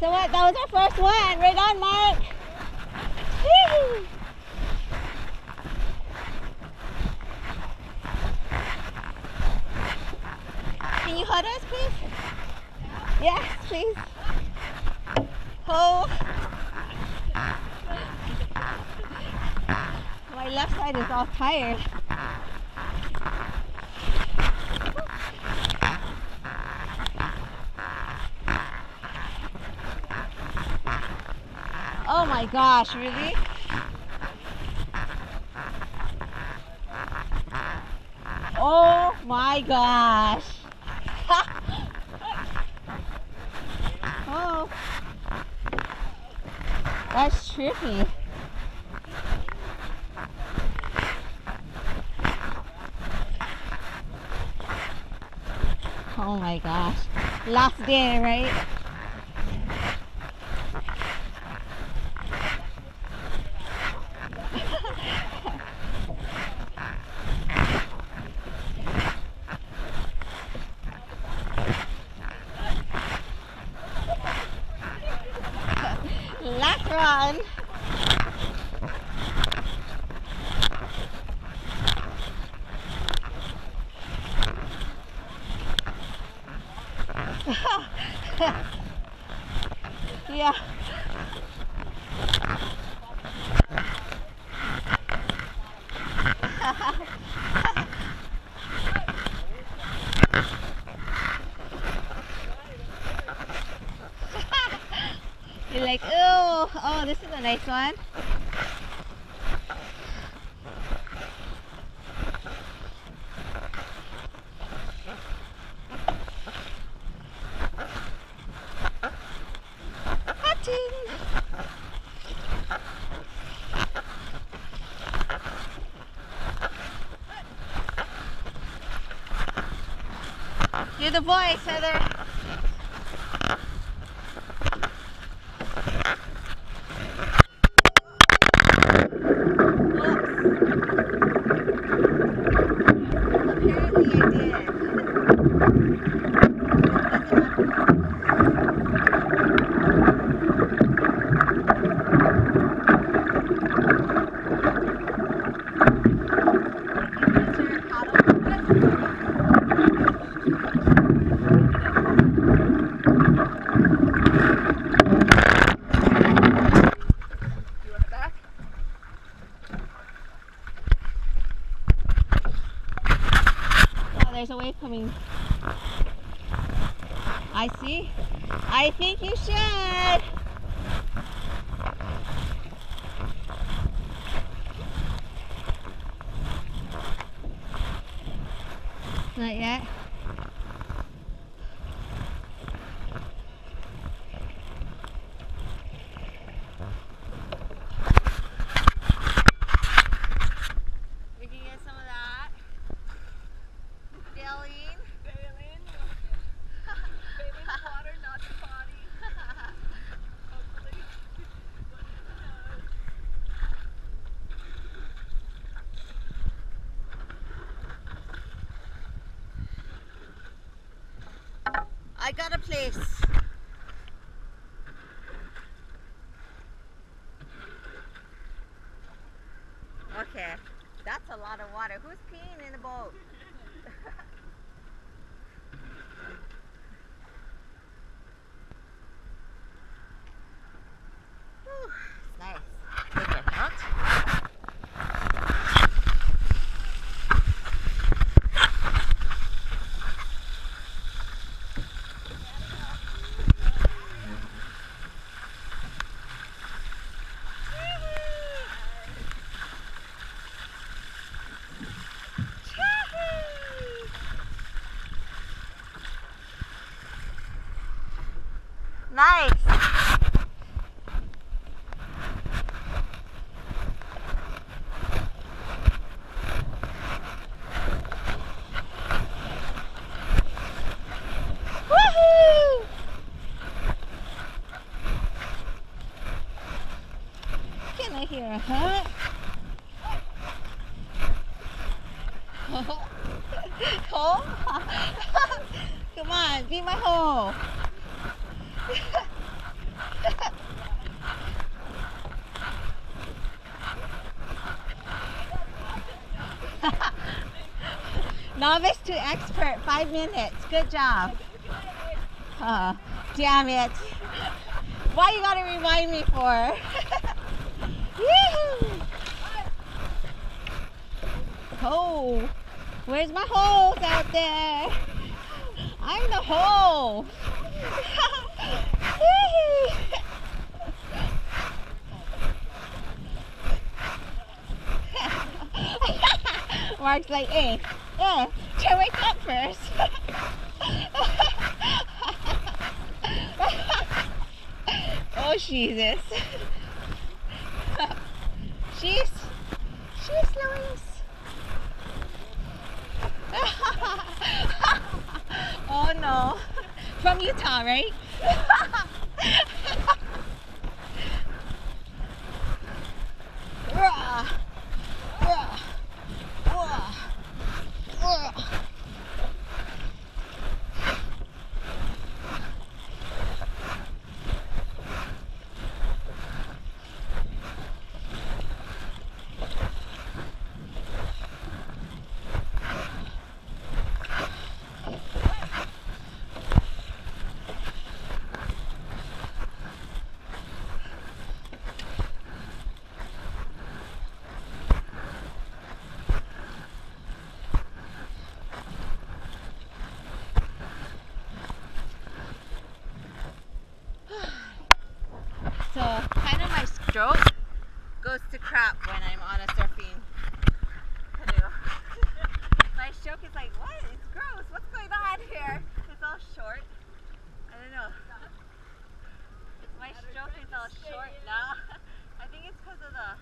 So what? That was our first one. Right on, Mark. Woo! Can you hold us, please? Yes, please. Oh. My left side is all tired. Oh my gosh, really? Oh my gosh. Oh. That's trippy. Oh my gosh. Last day, right? Last run. Yeah. You're like, oh, this is a nice one. You're the voice, Heather. There's a wave coming. I see. I think you should. Not yet. We can get some of that. Baleen water, not the body. Hopefully. I got a place. Okay, that's a lot of water. Who's peeing in the boat? It's nice. Take it out. Nice. Woohoo! Can I hear a hut? Hole? Come on, be my hole. Novice to expert, 5 minutes. Good job. Damn it. Why you gotta remind me for? Oh, where's my holes out there? I'm the hole. Mark's like, hey, try wake up first. Oh, Jesus. She's Louise. Oh no. From Utah, right? So kind of my stroke goes to crap when I'm on a surfing canoe. My stroke is like, what? It's gross. What's going on here? It's all short. I don't know. My stroke is all short now. I think it's because of the